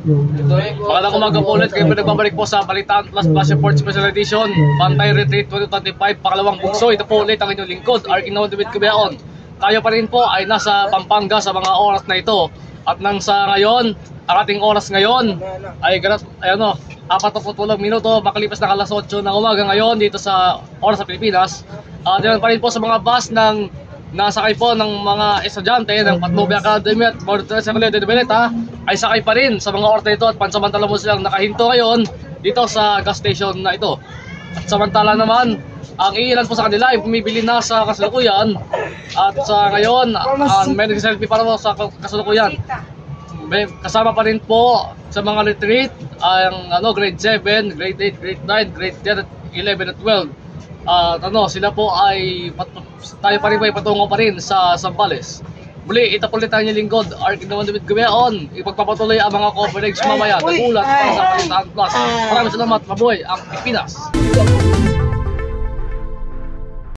Magandang umaga po ulit, kayo po nagbabalik po sa Balitaan Plus Flash Report Special Edition Bantay Retreat 2025, pangalawang bugso. Ito po ulit ang inyong lingkod, Arkinoon David Cubeaon. Tayo pa rin po ay nasa Pampanga sa mga oras na ito. At nang sa ngayon, ang ating oras ngayon ay 48 minuto makalipas na alas 8 ng umaga ngayon dito sa oras sa Pilipinas. Diyan pa rin po sa mga bus ng nasakay po ng mga estudyante ng Patnubay Academy at Modern Secondary de Beneta ay sakay pa rin sa mga oras na ito at pansamantala mo silang nakahinto ngayon dito sa gas station na ito. At samantala naman, ang ilan po sa kanila ay bumibili na sa kasalukuyan at sa ngayon may nag-selfie para po sa kasalukuyan. May kasama pa rin po sa mga retreat ang grade 7, grade 8, grade 9, grade 10, 11 at 12. Sila po ay tayo pa rin po ay patungo pa rin sa Zambales. Muli, ito po ulit ang inyong lingkod, Arkinoon David Cubeaon. Ipagpapatuloy ang mga coverage mamaya. Nagulat para sa Balitaan Plus. Maraming salamat, mabuhay ang Pilipinas.